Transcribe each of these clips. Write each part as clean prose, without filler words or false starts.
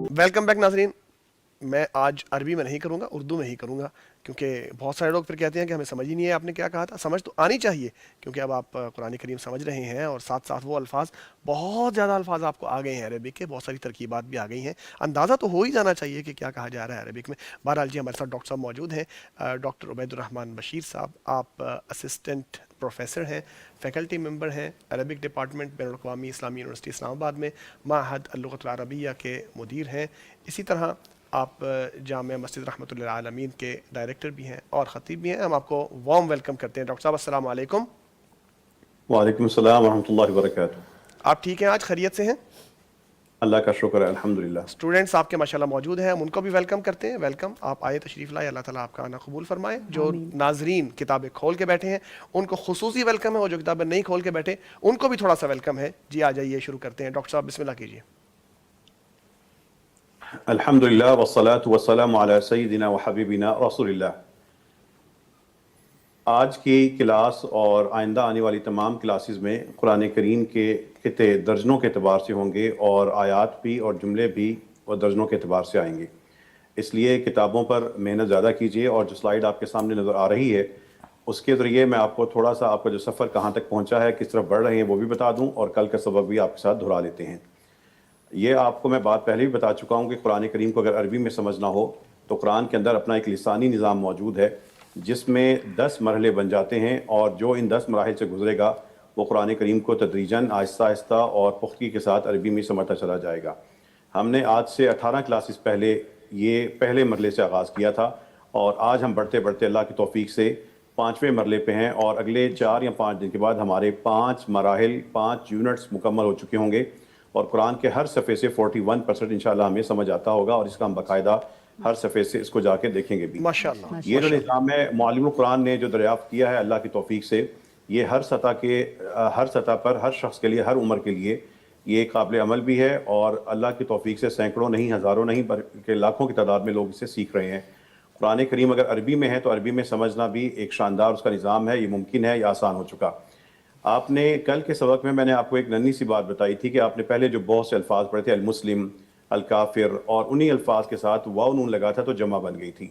Welcome back ناظرین. میں آج عربی میں نہیں کروں گا, اردو میں ہی کروں گا, کیونکہ بہت سارے لوگ پھر کہتے ہیں کہ ہمیں سمجھ ہی نہیں ہے آپ نے کیا کہا تھا. سمجھ تو آنی چاہیے, کیونکہ اب آپ قرآن کریم سمجھ رہے ہیں اور ساتھ ساتھ وہ الفاظ, بہت زیادہ الفاظ آپ کو آ گئے ہیں عربک کے, بہت ساری ترکیبات بھی آ گئی ہیں, اندازہ تو ہو ہی جانا چاہیے کہ کیا کہا جا رہا ہے عربک میں. بہرحال جی, ہمارے ساتھ ڈاکٹر صاحب موجود ہیں. ڈاکٹر عبید الرحمن بشیر صاحب, آپ اسسٹنٹ پروفیسر ہیں, فیکلٹی ممبر ہیں عربک ڈپارٹمنٹ بین الاقوامی اسلامی یونیورسٹی اسلام آباد میں, معہد اللغۃ العربیہ کے مدیر ہیں. اسی طرح آپ جامعہ مسجد رحمۃ اللہ عالمین کے ڈائریکٹر بھی ہیں اور خطیب بھی ہیں. ہم آپ کو وارم ویلکم کرتے ہیں. ڈاکٹر صاحب السلام علیکم. وعلیکم السلام ورحمۃ اللہ وبرکاتہ. آپ ٹھیک ہیں, آج خیریت سے ہیں؟ اللہ کا شکر ہے, الحمدللہ. اسٹوڈنٹس آپ کے ماشاءاللہ موجود ہیں, ہم ان کو بھی ویلکم کرتے ہیں. ویلکم, آپ آئے تشریف لائے, اللہ تعالیٰ آپ کا آنا قبول فرمائے. جو ناظرین کتابیں کھول کے بیٹھے ہیں ان کو خصوصی ویلکم ہے, اور جو کتابیں نہیں کھول کے بیٹھے ان کو بھی تھوڑا سا ویلکم ہے. جی آ جائیے, شروع کرتے ہیں. ڈاکٹر صاحب بسم اللہ کیجیے. الحمدللہ والصلاة والسلام علی سیدنا و حبیبنا رسول اللہ. آج کی کلاس اور آئندہ آنے والی تمام کلاسز میں قرآن کریم کے خطے درجنوں کے اعتبار سے ہوں گے, اور آیات بھی اور جملے بھی اور درجنوں کے اعتبار سے آئیں گے. اس لیے کتابوں پر محنت زیادہ کیجیے, اور جو سلائیڈ آپ کے سامنے نظر آ رہی ہے اس کے ذریعے میں آپ کو تھوڑا سا آپ کا جو سفر کہاں تک پہنچا ہے, کس طرف بڑھ رہے ہیں, وہ بھی بتا دوں, اور کل کا سبق بھی آپ کے ساتھ دہرا لیتے ہیں. یہ آپ کو میں بات پہلے بھی بتا چکا ہوں کہ قرآن کریم کو اگر عربی میں سمجھنا ہو تو قرآن کے اندر اپنا ایک لسانی نظام موجود ہے جس میں 10 مرحلے بن جاتے ہیں, اور جو ان 10 مراحل سے گزرے گا وہ قرآن کریم کو تدریجاً آہستہ آہستہ اور پختگی کے ساتھ عربی میں سمجھتا چلا جائے گا. ہم نے آج سے 18 کلاسز پہلے یہ پہلے مرحلے سے آغاز کیا تھا, اور آج ہم بڑھتے بڑھتے اللہ کی توفیق سے 5ویں مرحلے پہ ہیں, اور اگلے 4 یا 5 دن کے بعد ہمارے 5 مراحل 5 یونٹس مکمل ہو چکے ہوں گے, اور قرآن کے ہر صفحے سے 41% انشاءاللہ ہمیں سمجھ آتا ہوگا, اور اس کا ہم باقاعدہ ہر صفحے سے اس کو جا کے دیکھیں گے بھی. ماشاءاللہ. یہ جو نظام ہے معلم القرآن نے جو دریافت کیا ہے اللہ کی توفیق سے, یہ ہر سطح پر ہر شخص کے لیے, ہر عمر کے لیے یہ قابل عمل بھی ہے, اور اللہ کی توفیق سے سینکڑوں نہیں, ہزاروں نہیں, بلکہ لاکھوں کی تعداد میں لوگ اسے سیکھ رہے ہیں. قرآن کریم اگر عربی میں ہے تو عربی میں سمجھنا بھی ایک شاندار اس کا نظام ہے, یہ ممکن ہے, یہ آسان ہو چکا. آپ نے کل کے سبق میں نے آپ کو ایک ننھی سی بات بتائی تھی کہ آپ نے پہلے جو بہت سے الفاظ پڑھے تھے, المسلم, الکافر, اور انہی الفاظ کے ساتھ واو نون لگا تھا تو جمع بن گئی تھی.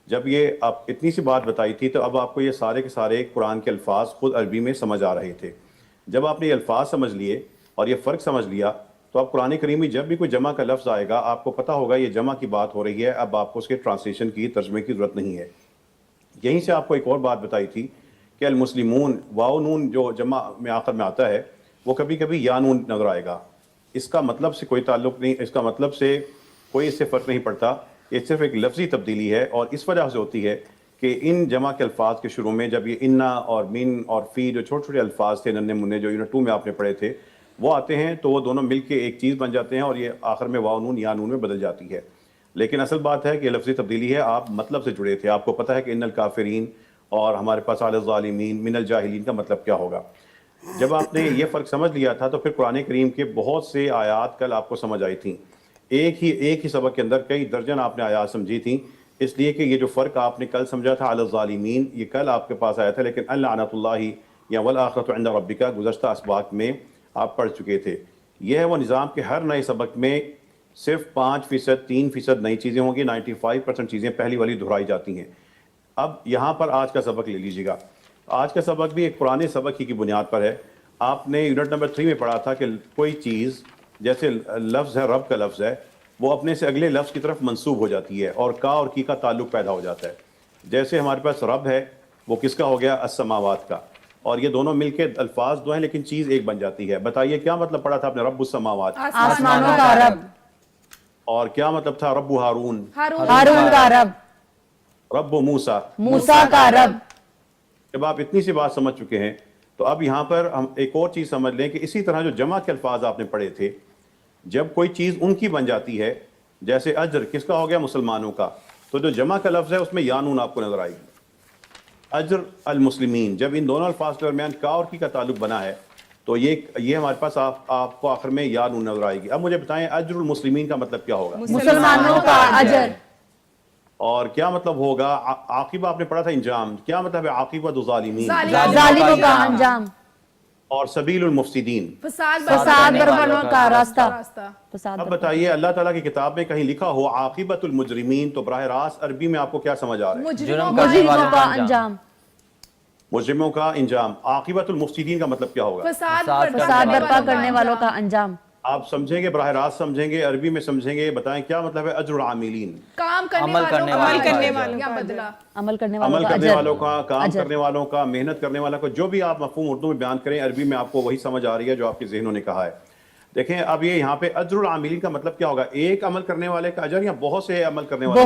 جب یہ آپ اتنی سی بات بتائی تھی تو اب آپ کو یہ سارے کے سارے قرآن کے الفاظ خود عربی میں سمجھ آ رہے تھے. جب آپ نے یہ الفاظ سمجھ لیے اور یہ فرق سمجھ لیا تو اب قرآن کریم میں جب بھی کوئی جمع کا لفظ آئے گا آپ کو پتہ ہوگا یہ جمع کی بات ہو رہی ہے, اب آپ کو اس کے ٹرانسلیشن کی, ترجمے کی ضرورت نہیں ہے. یہیں سے آپ کو ایک اور بات بتائی تھی کہ المسلمون, واو نون جو جمع میں آخر میں آتا ہے وہ کبھی کبھی یا نون نظر آئے گا. اس کا مطلب سے کوئی تعلق نہیں, اس کا مطلب سے کوئی اس سے فرق نہیں پڑتا, یہ صرف ایک لفظی تبدیلی ہے, اور اس وجہ سے ہوتی ہے کہ ان جمع کے الفاظ کے شروع میں جب یہ انا اور من اور فی جو چھوٹے چھوٹے الفاظ تھے ننھے منھے جو یونٹ 2 میں آپ نے پڑھے تھے وہ آتے ہیں تو وہ دونوں مل کے ایک چیز بن جاتے ہیں, اور یہ آخر میں واو نون یا نون میں بدل جاتی ہے. لیکن اصل بات ہے کہ یہ لفظی تبدیلی ہے, آپ مطلب سے جڑے تھے, آپ کو پتہ ہے کہ ان الکافرین اور ہمارے پاس علی الظالمین من الجاہلین کا مطلب کیا ہوگا. جب آپ نے یہ فرق سمجھ لیا تھا تو پھر قرآن کریم کے بہت سے آیات کل آپ کو سمجھ آئی تھیں. ایک ہی سبق کے اندر کئی درجن آپ نے آیات سمجھی تھیں, اس لیے کہ یہ جو فرق آپ نے کل سمجھا تھا علی الظالمین, یہ کل آپ کے پاس آیا تھا, لیکن اللعنۃ اللہ یا والآخرۃ عند ربک گزشتہ اسباق میں آپ پڑھ چکے تھے. یہ ہے وہ نظام کہ ہر نئے سبق میں صرف 5%, 3% نئی چیزیں ہوں گی, 95% چیزیں پہلی والی دہرائی جاتی ہیں. اب یہاں پر آج کا سبق لے لیجیے گا. آج کا سبق بھی ایک پرانے سبق ہی کی بنیاد پر ہے. آپ نے یونٹ نمبر 3 میں پڑھا تھا کہ کوئی چیز جیسے لفظ ہے, رب کا لفظ ہے, وہ اپنے سے اگلے لفظ کی طرف منسوب ہو جاتی ہے اور کا اور کی کا تعلق پیدا ہو جاتا ہے. جیسے ہمارے پاس رب ہے وہ کس کا ہو گیا, السماوات کا, اور یہ دونوں مل کے الفاظ دو ہیں لیکن چیز ایک بن جاتی ہے. بتائیے کیا مطلب پڑھا تھا آپ نے رب السماوات, آسمانوں کا رب, اور کیا مطلب تھا رب ہارون, ہارون کا رب, رب موسیٰ, موسیٰ کا رب. جب آپ اتنی سی بات سمجھ چکے ہیں تو اب یہاں پر ہم ایک اور چیز سمجھ لیں کہ اسی طرح جو جمع کے الفاظ آپ نے پڑھے تھے, جب کوئی چیز ان کی بن جاتی ہے, جیسے اجر کس کا ہو گیا, مسلمانوں کا, تو جو جمع کا لفظ ہے اس میں یا نون آپ کو نظر آئے گی. اجر المسلمین, جب ان دونوں الفاظ کے درمیان کا اور کی کا تعلق بنا ہے تو یہ ہمارے پاس آپ کو آخر میں یا نون نظر آئے گی. اب مجھے بتائیں اجر المسلمین کا مطلب کیا ہوگا, مسلمانوں کا اجر, اور کیا مطلب ہوگا عاقبہ, آپ نے پڑھا تھا انجام, کیا مطلب ہے عاقبۃ الظالمین, ظالموں کا انجام, اور سبیل المفسدین، فساد برپانے کا راستہ. فساد اب بتائیے اللہ تعالیٰ کی کتاب میں کہیں لکھا ہو عاقبت المجرمین، تو براہ راست عربی میں آپ کو کیا سمجھ آ رہا ہے؟ مجرموں کا انجام. مجرموں کا انجام. عاقبت المفسدین کا مطلب کیا ہوگا؟ فساد برپا کرنے والوں کا انجام. آپ سمجھیں گے، براہ راست سمجھیں گے، عربی میں سمجھیں گے، بتائیں کیا مطلب ہے اجر العاملین؟ عمل کرنے والوں کا بدلہ. عمل کرنے والوں کا، کام کرنے والوں کا، محنت کرنے والوں کا، جو بھی آپ مفہوم اردو میں بیان کریں، عربی میں آپ کو وہی سمجھ آ رہی ہے جو آپ کے ذہنوں نے کہا ہے. دیکھیں اب یہ یہاں پہ اجر العاملین کا مطلب کیا ہوگا؟ ایک عمل کرنے والے کا اجر یا بہت سے عمل کرنے والے؟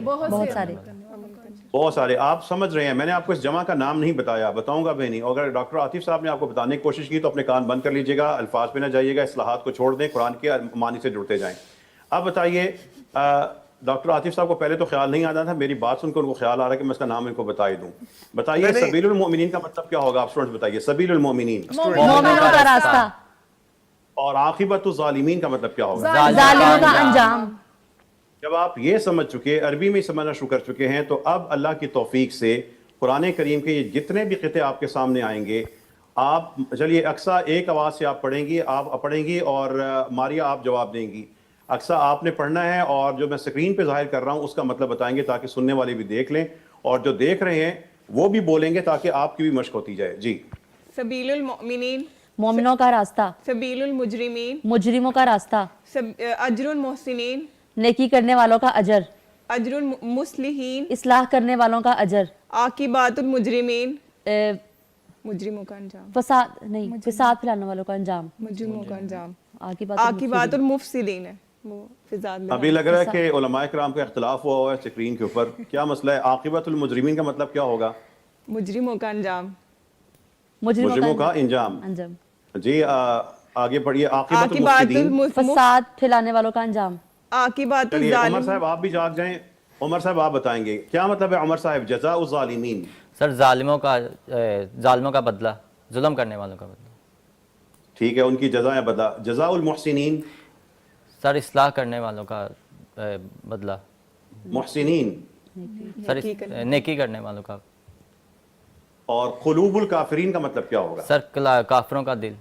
بہت سارے. آپ سمجھ رہے ہیں، میں نے آپ کو اس جمع کا نام نہیں بتایا، بتاؤں گا بھی نہیں. اگر ڈاکٹر عاطف صاحب نے آپ کو بتانے کی کوشش کی تو اپنے کان بند کر لیجئے گا، الفاظ پہ نہ جائیے گا، اصلاحات کو چھوڑ دیں، قرآن کے معنی سے جڑتے جائیں. اب بتائیے ڈاکٹر عاطف صاحب کو پہلے تو خیال نہیں آتا تھا، میری بات سن کر ان کو خیال آ رہا ہے کہ میں اس کا نام ان کو بتا ہی دوں. بتائیے سبیل المؤمنین کا مطلب کیا ہوگا؟ آپ اسٹوڈنٹس بتائیے. سبیل المؤمنین، مومنوں کا راستہ. اور عاقبت الظالمین کا مطلب کیا ہوگا؟ ظالموں کا انجام. جب آپ یہ سمجھ چکے، عربی میں سمجھنا شروع کر چکے ہیں، تو اب اللہ کی توفیق سے قرآن کریم کے یہ جتنے بھی قطعے آپ کے سامنے آئیں گے، آپ چلیے اقصا ایک آواز سے آپ پڑھیں گی اور ماریا آپ جواب دیں گی. اقصا آپ نے پڑھنا ہے اور جو میں سکرین پہ ظاہر کر رہا ہوں اس کا مطلب بتائیں گے تاکہ سننے والے بھی دیکھ لیں اور جو دیکھ رہے ہیں وہ بھی بولیں گے تاکہ آپ کی بھی مشق ہوتی جائے. جی. سبیل المؤمنین، مومنوں کا راستہ. سبیل المجرمین، مجرموں کا راستہ. اجر المحسنین، نیکی کرنے والوں کا اجر. اجر المصلحین، اصلاح کرنے والوں کا اجر. عاقبات المجرمین، مجرموں کا انجام. فساد نہیں، فساد پھیلانے والوں کا انجام. مجرموں کا انجام. عاقبات عاقبات المفسدین ہے وہ فساد. ابھی لگ رہا ہے کہ علماء کرام کا اختلاف ہوا ہے سکرین کے اوپر. کیا مسئلہ ہے؟ عاقبت المجرمین کا مطلب کیا ہوگا؟ مجرموں کا انجام. مجرموں کا انجام. جی آگے پڑھیے. عاقبت المفسدین، فساد پھیلانے والوں کا انجام. عاقبات چلیے عمر الظالم. صاحب آپ بھی جاگ جائیں. عمر صاحب آپ بتائیں گے کیا مطلب ہے عمر صاحب جزاء الظالمین؟ سر ظالموں کا بدلہ، ظلم کرنے والوں کا بدلہ. ٹھیک ہے، ان کی جزا یا بدلہ. جزاء المحسنین؟ سر اصلاح کرنے والوں کا بدلہ. محسنین؟ سر نیکی کرنے والوں کا. اور قلوب الکافرین کا مطلب کیا ہوگا؟ سر کافروں کا دل.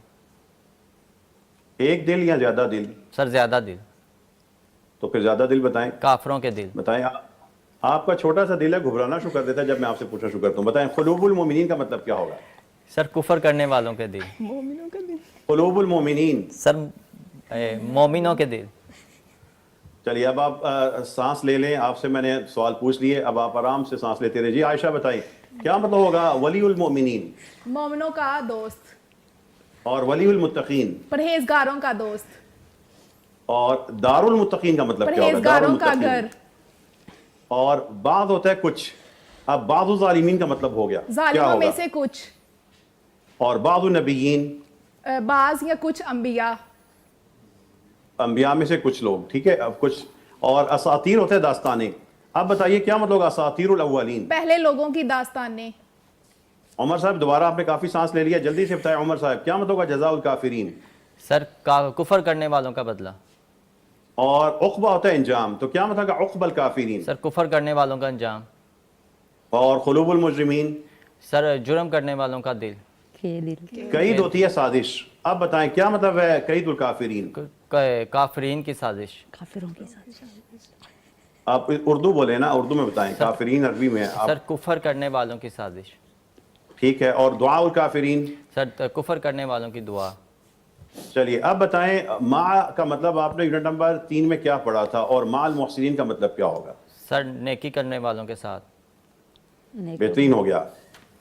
ایک دل یا زیادہ دل؟ سر زیادہ دل. تو پھر زیادہ دل بتائیں. کافروں کے دل. بتائیں. آپ کا چھوٹا سا دل ہے، گھبرانا شروع کر دیتا ہے جب میں آپ سے پوچھنا شروع کرتا ہوں. بتائیں قلوب المومنین کا مطلب کیا ہوگا؟ سر کفر کرنے والوں کے دل. مومنوں کا دل. قلوب المومنین؟ سر مومنوں کے دل. چلیے اب آپ سانس لے لیں. آپ سے میں نے سوال پوچھ لیے، اب آپ آرام سے سانس لیتے رہے. جی عائشہ بتائیں کیا مطلب ہوگا ولی المؤمنین؟ مومنوں کا دوست. اور ولی المتقین؟ پرہیزگاروں کا دوست. اور دار المتقین کا مطلب کیا ہوگا؟ پرہیزگاروں کا گھر. اور بعض ہوتا ہے کچھ. اب بعض الظالمین کا مطلب ہو گیا کیا ظالموں میں ہوگا؟ سے کچھ. اور بعض النبیین؟ بعض یا کچھ انبیاء. انبیاء میں سے کچھ لوگ. ٹھیک ہے. اب کچھ. اور اساطیر ہوتے ہیں داستانیں. اب بتائیے کیا مطلب ہوگا اساطیر الاولین؟ پہلے لوگوں کی داستانیں. عمر صاحب دوبارہ آپ نے کافی سانس لے لیا، جلدی سے بتائیں. عمر صاحب کیا مطلب ہوگا جزاء الکافرین؟ سر کفر کرنے والوں کا بدلہ. اور عقبہ ہوتا ہے انجام، تو کیا مطلب ہوگا عقبہ الکافرین؟ سر کفر کرنے والوں کا انجام. اور قلوب المجرمین؟ سر جرم کرنے والوں کا دل. قید ہوتی ہے سازش. اب بتائیں کیا مطلب ہے قید الکافرین؟ کافرین کی سازش. کافروں کی سازش. آپ اردو بولیں نا، اردو میں بتائیں. کافرین عربی میں سر کفر کرنے والوں کی سازش. ٹھیک ہے. اور دعا الکافرین؟ سر کفر کرنے والوں کی دعا. چلیے اب بتائیں ما کا مطلب آپ نے یونٹ نمبر 3 میں کیا پڑھا تھا، اور ما المحسنین کا مطلب کیا ہوگا؟ سر نیکی کرنے والوں کے ساتھ. بہترین ہو گیا.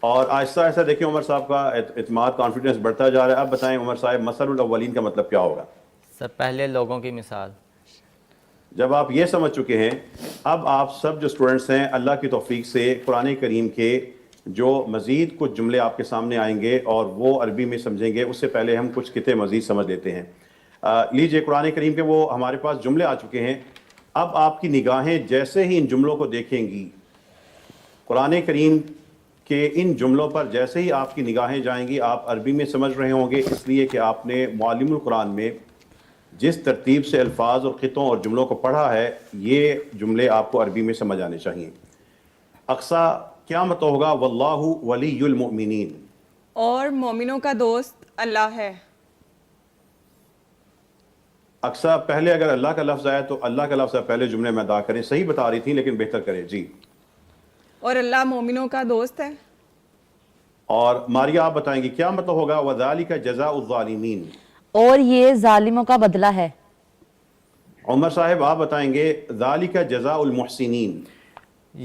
اور آہستہ آہستہ دیکھیں عمر صاحب کا اعتماد کانفیڈنس بڑھتا جا رہا ہے. اب بتائیں عمر صاحب مثل الاولین کا مطلب کیا ہوگا؟ سر پہلے لوگوں کی مثال. جب آپ یہ سمجھ چکے ہیں، اب آپ سب جو اسٹوڈنٹس ہیں اللہ کی توفیق سے قرآن کریم کے جو مزید کچھ جملے آپ کے سامنے آئیں گے اور وہ عربی میں سمجھیں گے. اس سے پہلے ہم کچھ قطعے مزید سمجھ لیتے ہیں. لیجئے قرآن کریم کے وہ ہمارے پاس جملے آ چکے ہیں. اب آپ کی نگاہیں جیسے ہی ان جملوں کو دیکھیں گی، قرآن کریم کہ ان جملوں پر جیسے ہی آپ کی نگاہیں جائیں گی آپ عربی میں سمجھ رہے ہوں گے، اس لیے کہ آپ نے معلم القرآن میں جس ترتیب سے الفاظ اور خطوں اور جملوں کو پڑھا ہے یہ جملے آپ کو عربی میں سمجھ آنے چاہیے. اقصا کیا مطلب ہوگا واللہ ولی المؤمنین؟ اور مومنوں کا دوست اللہ ہے. اکثر پہلے اگر اللہ کا لفظ آیا تو اللہ کا لفظ پہلے جملے میں ادا کریں. صحیح بتا رہی تھی لیکن بہتر کریں. جی. اور اللہ مومنوں کا دوست ہے. اور ماریا آپ بتائیں گی کیا مطلب ہوگا وَذَلِكَ جَزَاءُ الظَّالِمِينَ؟ اور یہ ظالموں کا بدلہ ہے. عمر صاحب آپ بتائیں گے ذَلِكَ جَزَاءُ الْمُحْسِنِينَ.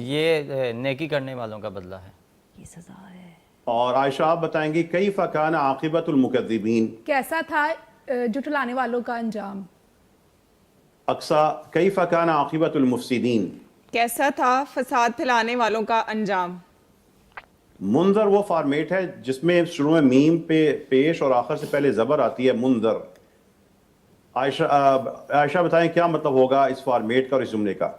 یہ نیکی کرنے والوں کا بدلہ ہے. یہ سزا ہے. اور عائشہ آپ بتائیں گی کیف کان عاقبۃ المکذبین. کیسا تھا جھٹلانے والوں کا انجام. اقصا کیف کان عاقبۃ المفسدین. کیسا تھا فساد پھیلانے والوں کا انجام. منذر وہ فارمیٹ ہے جس میں شروع میں میم پہ پیش اور آخر سے پہلے زبر آتی ہے منذر. عائشہ بتائیں کیا مطلب ہوگا اس فارمیٹ کا اور اس جملے کا.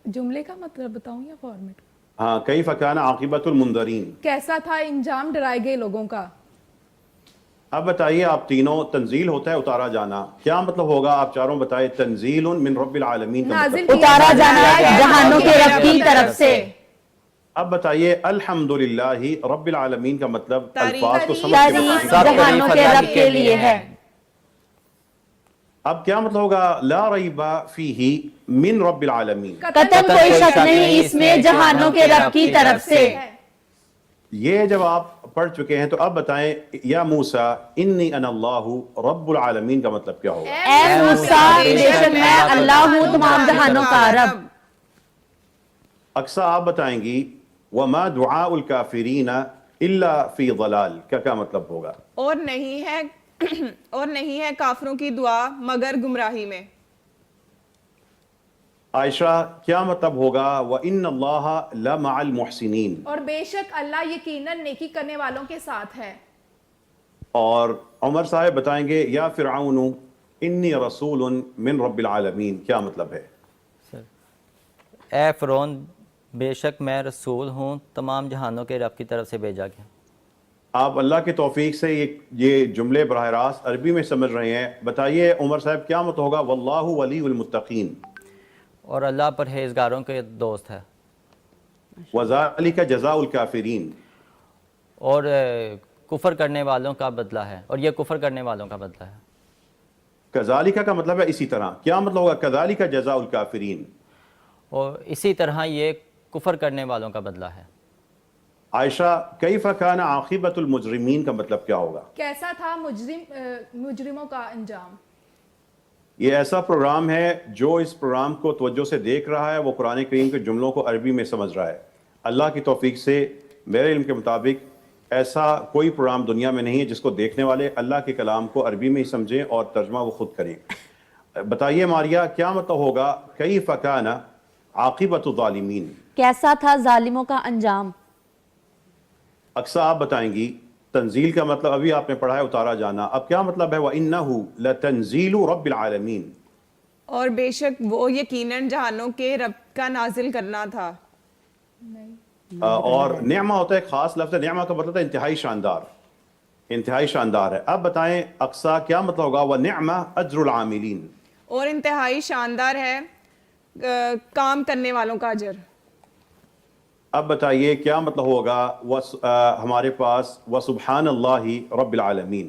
جملے کا مطلب بتاؤں یا فارمیٹ. ہاں کیف کان عاقبۃ المنذرین. کیسا تھا انجام ڈرائے گئے لوگوں کا. اب بتائیے آپ تینوں تنزیل ہوتا ہے اتارا جانا, کیا مطلب ہوگا آپ چاروں بتائیں. تنزیل من رب العالمین کا نازل مطلب. اتارا جانا جہانوں کے رب کی طرف سے. اب بتائیے الحمدللہ رب العالمین کا مطلب تعریف الفاظ کو سمجھ کے تعریف بتائیں. جہانوں کے رب کے لیے ہے. اب کیا مطلب ہوگا لا ریب فیہ من رب العالمین. قطعاً کوئی شک نہیں اس میں جہانوں کے رب کی طرف سے. یہ جب آپ پڑھ چکے ہیں تو اب بتائیں یا موسیٰ انی انا اللہ رب العالمین کا مطلب کیا ہوگا. اے موسیٰ بے شک میں اللہ ہوں تمام جہانوں کا رب. اقصا آپ بتائیں گی وما دعاء الکافرین الا فی ضلال کا کیا مطلب ہوگا. اور نہیں ہے کافروں کی دعا مگر گمراہی میں. عائشہ کیا مطلب ہوگا وَإِنَّ اللَّهَ لَمَعَ الْمُحْسِنِينَ. اور بے شک اللہ یقیناً نیکی کرنے والوں کے ساتھ ہے. اور عمر صاحب بتائیں گے یا فرعون انی رسول من رب العالمین کیا مطلب ہے. اے فرعون بے شک میں رسول ہوں تمام جہانوں کے رب کی طرف سے بھیجا گیا. آپ اللہ کی توفیق سے یہ جملے براہ راست عربی میں سمجھ رہے ہیں. بتائیے عمر صاحب کیا مطلب ہوگا واللہ ولی المتقین. اور اللہ پرہیزگاروں کے دوست ہے. وَذَلِكَ جَزَاءُ الْكَافِرِينَ. اور کفر کرنے والوں کا بدلہ ہے. اور یہ کفر کرنے والوں کا بدلہ ہے. کذالک کا مطلب ہے اسی طرح. کیا مطلب ہوگا کذالک جزاء الکافرین. اور اسی طرح یہ کفر کرنے والوں کا بدلہ ہے. عائشہ کیف کان عاقبۃ المجرمین کا مطلب کیا ہوگا. کیسا تھا مجرموں کا انجام. یہ ایسا پروگرام ہے جو اس پروگرام کو توجہ سے دیکھ رہا ہے وہ قرآن کریم کے جملوں کو عربی میں سمجھ رہا ہے. اللہ کی توفیق سے میرے علم کے مطابق ایسا کوئی پروگرام دنیا میں نہیں ہے جس کو دیکھنے والے اللہ کے کلام کو عربی میں ہی سمجھیں اور ترجمہ وہ خود کریں. بتائیے ماریا کیا مطلب ہوگا کیف کان عاقبۃ الظالمین. کیسا تھا ظالموں کا انجام. اقصا آپ بتائیں گی تنزیل کا مطلب ابھی آپ نے پڑھا ہے اتارا جانا. اب کیا مطلب ہے وَإِنَّهُ لَتَنزِيلُ رَبِّ الْعَالَمِينَ. اور بے شک وہ یقیناً جہانوں کے رب کا نازل کرنا تھا. اور نعمہ ہوتا ہے خاص لفظ. نعمہ کا مطلب ہے انتہائی شاندار. انتہائی شاندار ہے. اب بتائیں اقصا کیا مطلب ہوگا وَنِعْمَ أَجْرُ الْعَامِلِينَ. اور انتہائی شاندار ہے کام کرنے والوں کا اجر. اب بتائیے کیا مطلب ہوگا ہمارے پاس وَسُبْحَانَ اللَّهِ رَبِّ الْعَالَمِينَ.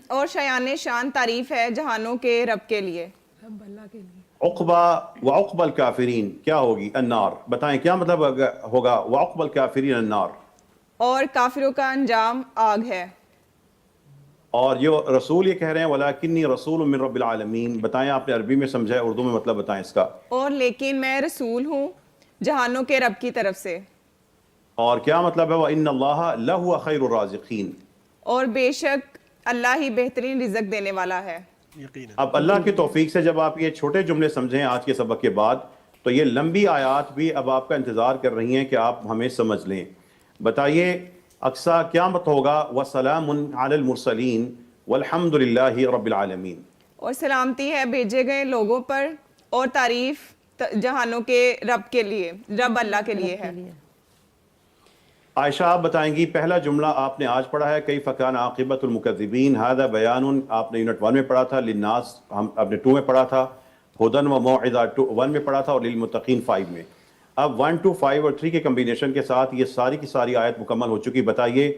اور شایان شان تعریف ہے جہانوں کے رب کے لیے. عقبہ وعقبہ الکافرین کیا ہوگی النار. بتائیں کیا مطلب ہوگا وعقبہ الکافرین النار. اور کافروں کا انجام آگ ہے. اور یہ رسول یہ کہہ رہے ہیں وَلَكِنِّي رَسُولٌ مِّن رَبِّ الْعَالَمِينَ. بتائیں آپ نے عربی میں سمجھا ہے اردو میں مطلب بتائیں اس کا. اور لیکن میں رسول ہوں جہانوں کے رب کی طرف سے. اور کیا مطلب ہے وَإِنَّ اللَّهَ لَهُوَ خَيْرُ الرَّازِقِينَ. اور بے شک اللہ ہی بہترین رزق دینے والا ہے. اب اللہ کی توفیق سے جب آپ یہ چھوٹے جملے سمجھیں آج کے سبق کے بعد تو یہ لمبی آیات بھی اب آپ کا انتظار کر رہی ہیں کہ آپ ہمیں سمجھ لیں. بتائیے اقصا کیا مطلب ہوگا وَسَلَامٌ عَلَى الْمُرْسَلِينَ وَالْحَمْدُ لِلَّهِ رَبِّ الْعَالَمِينَ. اور سلامتی ہے بھیجے گئے لوگوں پر اور تعریف جہانوں کے رب کے لیے رب اللہ کے لیے ہے. عائشہ آپ بتائیں گی پہلا جملہ آپ نے آج پڑھا ہے کیف کان عاقبۃ المکذبین ھذا بیان. آپ نے یونٹ 1 میں پڑھا تھا. للناس ہم اپنے 2 میں پڑھا تھا. ہدن و موعظہ 1 میں پڑھا تھا اور للمتقین 5 میں. اب 1 2 5 اور 3 کے کمبینیشن کے ساتھ یہ ساری کی ساری آیت مکمل ہو چکی. بتائیے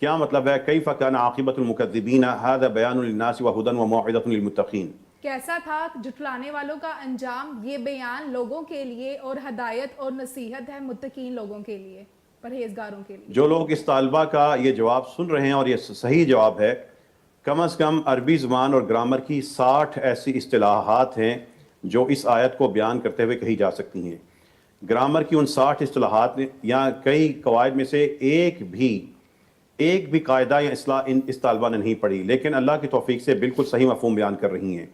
کیا مطلب ہے؟ کیف کان عاقبۃ المکذبین ھذا بیان للناس وہدی وموعظۃ للمتقین. کیسا تھا جھٹلانے والوں کا انجام؟ یہ بیان لوگوں کے لیے اور ہدایت اور نصیحت ہے متقین لوگوں کے لیے، پرہیزگاروں کے لیے. جو لوگ اس طالبہ کا یہ جواب سن رہے ہیں اور یہ صحیح جواب ہے، کم از کم عربی زبان اور گرامر کی 60 ایسی اصطلاحات ہیں جو اس آیت کو بیان کرتے ہوئے کہی جا سکتی ہیں. گرامر کی ان 60 اصطلاحات یا کئی قواعد میں سے ایک بھی قاعدہ یا اصطلاح اس طالبہ نے نہیں پڑھی، لیکن اللہ کی توفیق سے بالکل صحیح مفہوم بیان کر رہی ہیں.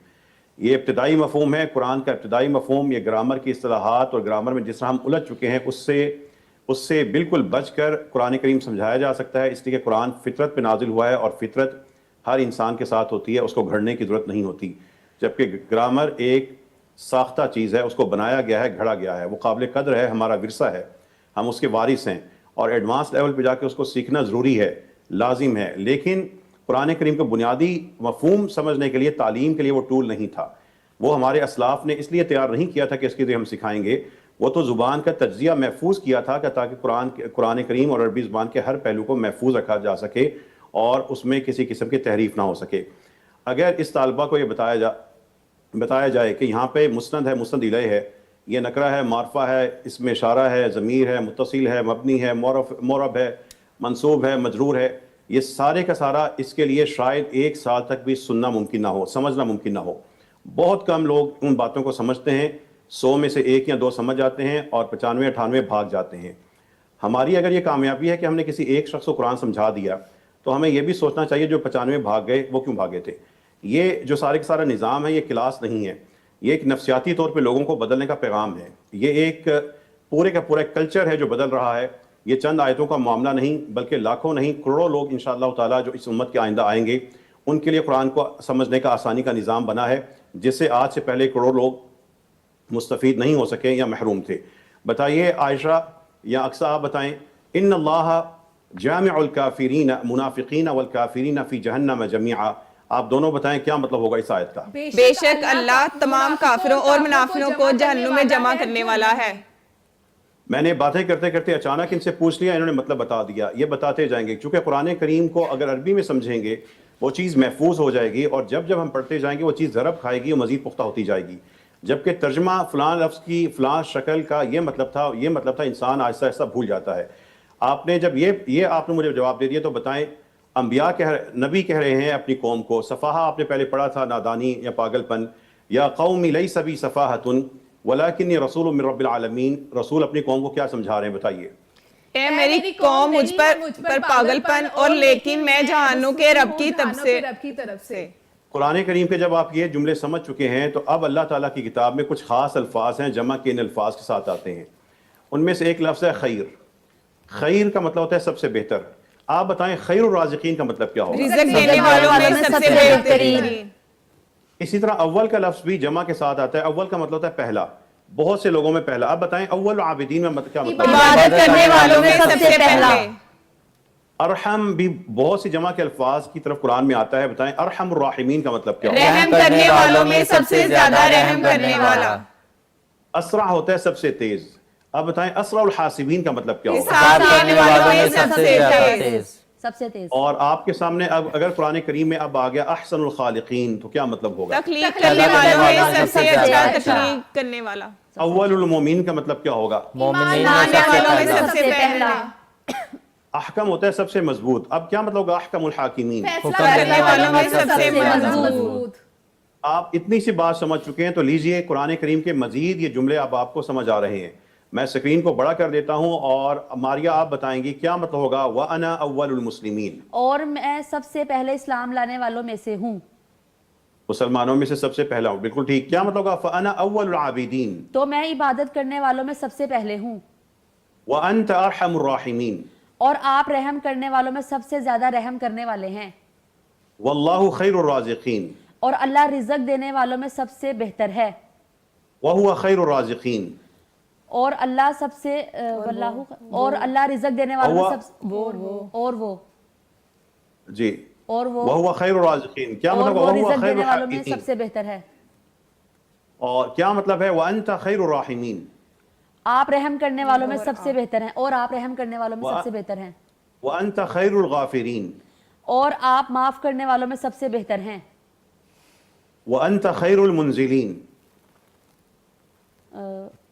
یہ ابتدائی مفہوم ہے، قرآن کا ابتدائی مفہوم. یہ گرامر کی اصطلاحات اور گرامر میں جس طرح ہم الجھ چکے ہیں اس سے بالکل بچ کر قرآن کریم سمجھایا جا سکتا ہے، اس لیے کہ قرآن فطرت پہ نازل ہوا ہے اور فطرت ہر انسان کے ساتھ ہوتی ہے، اس کو گھڑنے کی ضرورت نہیں ہوتی. جبکہ گرامر ایک ساختہ چیز ہے، اس کو بنایا گیا ہے، گھڑا گیا ہے، وہ قابل قدر ہے، ہمارا ورثہ ہے، ہم اس کے وارث ہیں، اور ایڈوانس لیول پہ جا کے اس کو سیکھنا ضروری ہے، لازم ہے. لیکن قرآن کریم کا بنیادی مفہوم سمجھنے کے لیے، تعلیم کے لیے وہ ٹول نہیں تھا. وہ ہمارے اسلاف نے اس لیے تیار نہیں کیا تھا کہ اس کے لیے ہم سکھائیں گے. وہ تو زبان کا تجزیہ محفوظ کیا تھا کہ تاکہ قرآن کریم اور عربی زبان کے ہر پہلو کو محفوظ رکھا جا سکے اور اس میں کسی قسم کی تحریف نہ ہو سکے. اگر اس طالبہ کو یہ بتایا جائے کہ یہاں پہ مسند ہے، مسند الیہ ہے، یہ نکرہ ہے، معرفہ ہے، اس میں اشارہ ہے، ضمیر ہے، متصل ہے، مبنی ہے، معرب ہے، منصوب ہے، مجرور ہے، یہ سارے کا سارا اس کے لیے شاید 1 سال تک بھی سننا ممکن نہ ہو، سمجھنا ممکن نہ ہو. بہت کم لوگ ان باتوں کو سمجھتے ہیں، 100 میں سے 1 یا 2 سمجھ جاتے ہیں اور 95 98 بھاگ جاتے ہیں. ہماری اگر یہ کامیابی ہے کہ ہم نے کسی ایک شخص کو قرآن سمجھا دیا، تو ہمیں یہ بھی سوچنا چاہیے جو 95 بھاگ گئے وہ کیوں بھاگے تھے. یہ جو سارے کا سارا نظام ہے یہ کلاس نہیں ہے، یہ ایک نفسیاتی طور پہ لوگوں کو بدلنے کا پیغام ہے. یہ ایک پورے کا پورا کلچر ہے جو بدل رہا ہے. یہ چند آیتوں کا معاملہ نہیں بلکہ لاکھوں نہیں کروڑوں لوگ انشاءاللہ تعالیٰ جو اس امت کے آئندہ آئیں گے، ان کے لیے قرآن کو سمجھنے کا آسانی کا نظام بنا ہے، جس سے آج سے پہلے کروڑوں لوگ مستفید نہیں ہو سکے یا محروم تھے. بتائیے عائشہ یا اقصیٰ آپ بتائیں، ان اللہ جامع الکافرین منافقین والکافرین فی جہنم جمیعا. آپ دونوں بتائیں کیا مطلب ہوگا اس آیت کا؟ بے شک اللہ تمام کافروں اور منافقوں کو جہنم میں جمع کرنے والا ہے. میں نے باتیں کرتے کرتے اچانک ان سے پوچھ لیا، انہوں نے مطلب بتا دیا. یہ بتاتے جائیں گے چونکہ قرآن کریم کو اگر عربی میں سمجھیں گے وہ چیز محفوظ ہو جائے گی، اور جب ہم پڑھتے جائیں گے وہ چیز ضرب کھائے گی اور مزید پختہ ہوتی جائے گی. جبکہ ترجمہ فلاں لفظ کی فلاں شکل کا یہ مطلب تھا انسان آہستہ آہستہ بھول جاتا ہے. آپ نے جب یہ آپ نے مجھے جواب دے دیا، تو بتائیں انبیاء نبی کہہ رہے ہیں اپنی قوم کو، صفاحہ آپ نے پہلے پڑھا تھا نادانی یا پاگل پن، یا قوم لیس بی صفاحۃ ولکنی رسول من رب العالمین. رسول اپنی قوم کو کیا سمجھا رہے ہیں بتائیے؟ اے میری قوم مجھ پر پاگل پن اور لیکن میں جہانوں کے رب کی طرف سے. قرآن کریم کے جب آپ یہ جملے سمجھ چکے ہیں تو اب اللہ تعالیٰ کی کتاب میں کچھ خاص الفاظ ہیں جمع کے ان الفاظ کے ساتھ آتے ہیں. ان میں سے ایک لفظ ہے خیر. خیر کا مطلب ہوتا ہے سب سے بہتر. آپ بتائیں خیر الرازقین کا مطلب کیا ہوگا؟ رزق دینے والوں میں سب سے بہترین. اسی طرح اول کا لفظ بھی جمع کے ساتھ آتا ہے. اول کا مطلب ہوتا ہے پہلا، بہت سے لوگوں میں پہلا. اب بتائیں اول عابدین میں کیا مطلب؟ عبادت کرنے والوں میں سب سے پہلا. ارحم بھی بہت سی جمع کے الفاظ کی طرف قرآن میں آتا ہے. بتائیں ارحم الراحمین کا مطلب کیا ہوگا؟ رحم کرنے والوں میں سب سے زیادہ رحم کرنے والا. اسرع ہوتا ہے سب سے تیز. اب بتائیں اسرع الحاسبین کا مطلب کیا ہوگا؟ حساب کرنے والوں میں سب سے تیز. سب سے تیز. اور آپ کے سامنے اب اگر قرآن کریم میں اب آ گیا احسن الخالقین تو کیا مطلب ہوگا؟ تخلیق کرنے والوں میں سب سے اچھا تخلیق کرنے والا. اول المومنین کا مطلب کیا ہوگا؟ مومنین ماننے والوں میں میں سب سے پہلا. احکم ہوتا ہے سب سے مضبوط. اب کیا مطلب ہوگا احکم الحاکمین؟ فیصلہ کرنے والوں میں سب سے مضبوط. آپ اتنی سی بات سمجھ چکے ہیں تو لیجئے قرآن کریم کے مزید یہ جملے اب آپ کو سمجھ آ رہے ہیں. میں سکرین کو بڑا کر دیتا ہوں اور ماریا آپ بتائیں گی کیا مطلب ہوگا وَأَنَا أَوَّلُ الْمُسْلِمِينَ. اور میں سب سے پہلے اسلام لانے والوں میں سے ہوں. مسلمانوں میں سے سب سے پہلا ہوں. بالکل ٹھیک. کیا مطلب ہوگا فَأَنَا أَوَّلُ الْعَابِدِينَ. تو میں عبادت کرنے والوں میں سب سے پہلے ہوں. وَأَنْتَ أَرْحَمُ الرَّاحِمِينَ. اور آپ رحم کرنے والوں میں سب سے زیادہ رحم کرنے والے ہیں. وَاللَّهُ خَيْرُ الرَّازِقِينَ. اور اللہ رزق دینے والوں میں سب سے بہتر ہے. وَهُوَ خَيْرُ الرَّازِقِينَ. اور اللہ سب سے اور اللہ رزق دینے والوں میں سب اور وہ جی اور وہ وَهُوَ خَيْرُ الرَّازِقِينَ. کیا اور مطلب وہ وَهُوَ رزق خَيْرُ دینے والوں میں الحاکمین. سب سے بہتر ہے. اور کیا مطلب ہے وَأَنْتَ خَيْرُ الرَّاحِمِينَ. آپ رحم کرنے والوں میں سب سے بہتر ہیں اور آپ رحم کرنے والوں میں سب سے بہتر ہیں وَأَنْتَ خَيْرُ الْغَافِرِينَ اور آپ معاف کرنے والوں میں سب سے بہتر ہیں وَأَنْتَ خَيْرُ الْمُنزِلِينَ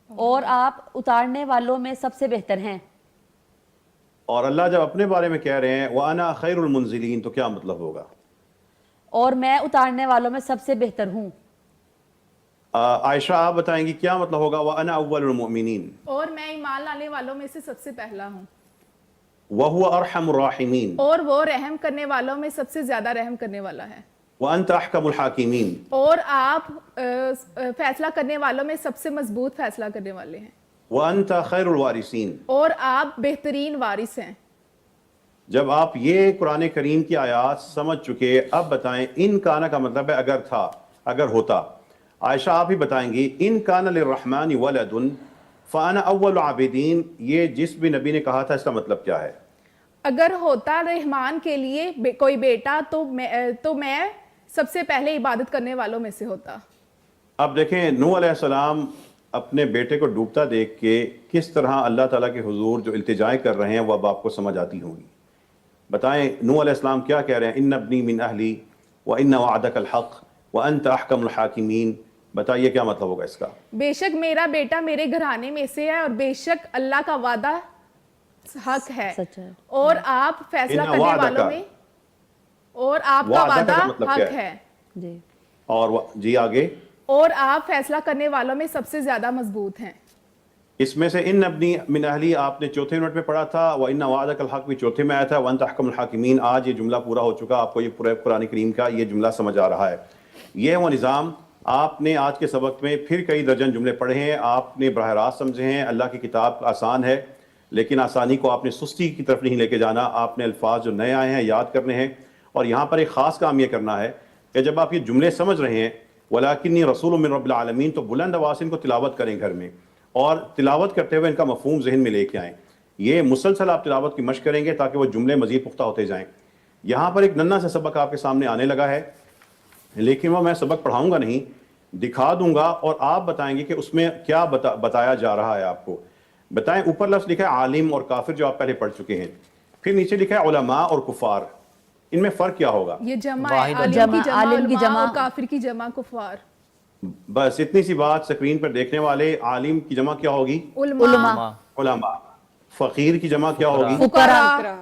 اور آپ اتارنے والوں میں سب سے بہتر ہیں. اور اللہ جب اپنے بارے میں کہہ رہے ہیں وَأَنَا خَيْرُ الْمُنزِلِينَ تو کیا مطلب ہوگا؟ اور میں اتارنے والوں میں سب سے بہتر ہوں. عائشہ آپ بتائیں گی کیا مطلب ہوگا وَأَنَا أَوَّلُ الْمُؤْمِنِينَ اور میں ایمان لانے والوں میں سے سب سے پہلا ہوں وَهُوَ أَرْحَمُ الرَّاحِمِينَ اور وہ رحم کرنے والوں میں سب سے زیادہ رحم کرنے والا ہے وَأَنْتَ أَحْكَمُ الْحَاكِمِينَ اور آپ فیصلہ کرنے والوں میں سب سے مضبوط فیصلہ کرنے والے ہیں وَأَنْتَ خَيْرُ الْوَارِثِينَ اور آپ بہترین وارث ہیں. جب آپ یہ قرآن کریم کی آیات سمجھ چکے اب بتائیں ان کانا کا مطلب ہے اگر تھا اگر ہوتا. عائشہ آپ ہی بتائیں گی ان کان للرحمن ولد فانا اول عابدین یہ جس بھی نبی نے کہا تھا اس کا مطلب کیا ہے؟ اگر ہوتا رحمان کے لیے کوئی بیٹا تو میں سب سے پہلے عبادت کرنے والوں میں سے ہوتا. اب دیکھیں نوح علیہ السلام اپنے بیٹے کو ڈوبتا دیکھ کے کس طرح اللہ تعالیٰ کے حضور جو التجائیں کر رہے ہیں وہ اب آپ کو سمجھ آتی ہوں گی. بتائیں نوح علیہ السلام کیا کہہ رہے ہیں ان ابنی من اہلی وان وعدک الحق وانت احکم الحاکمین. بتائیے کیا مطلب ہوگا اس کا؟ بے شک میرا بیٹا میرے گھرانے میں سے ہے اور بے شک اللہ کا وعدہ حق ہے سچ ہے. اور آپ فیصلہ ان کرنے وعدک والوں میں اور آپ کا وعدہ کا وعدہ مطلب حق کیا ہے؟ ہے جی اور جی آگے اور آپ فیصلہ کرنے والوں میں سب سے زیادہ مضبوط ہیں. اس میں سے ان ابنی من اہلی آپ نے چوتھے منٹ میں پڑھا تھا وَإِنَّ وَعْدَكَ الْحَقُّ بھی چوتھے میں آیا تھا وَأَنْتَ أَحْكَمُ الْحَاكِمِينَ. آج یہ جملہ پورا ہو چکا آپ کو یہ پورے قرآن کریم کا یہ جملہ سمجھ آ رہا ہے. یہ وہ نظام آپ نے آج کے سبق میں پھر کئی درجن جملے پڑھے ہیں آپ نے براہ راست سمجھے ہیں. اللہ کی کتاب آسان ہے لیکن آسانی کو آپ نے سستی کی طرف نہیں لے کے جانا. آپ نے الفاظ جو نئے آئے ہیں یاد کرنے ہیں اور یہاں پر ایک خاص کام یہ کرنا ہے کہ جب آپ یہ جملے سمجھ رہے ہیں وَلَكِنِّي رَسُولٌ مِّن رَّبِّ الْعَالَمِينَ تو بلند آواز سے ان کو تلاوت کریں گھر میں اور تلاوت کرتے ہوئے ان کا مفہوم ذہن میں لے کے آئیں. یہ مسلسل آپ تلاوت کی مشق کریں گے تاکہ وہ جملے مزید پختہ ہوتے جائیں. یہاں پر ایک ننھا سا سبق آپ کے سامنے آنے لگا ہے لیکن وہ میں سبق پڑھاؤں گا نہیں دکھا دوں گا اور آپ بتائیں گے کہ اس میں کیا بتایا جا رہا ہے. آپ کو بتائیں اوپر لفظ لکھا ہے عالم اور کافر جو آپ پہلے پڑھ چکے ہیں پھر نیچے لکھا ہے علماء اور کفار. ان میں فرق کیا ہوگا؟ یہ جمع ہے واحد عالم کی عالم کی جمع جمع اور کافر کی جمع کفار. بس اتنی سی بات. سکرین پر دیکھنے والے عالم کی جمع کیا ہوگی؟ علماء. علماء. فقیر کی جمع کیا ہوگی؟ فقراء.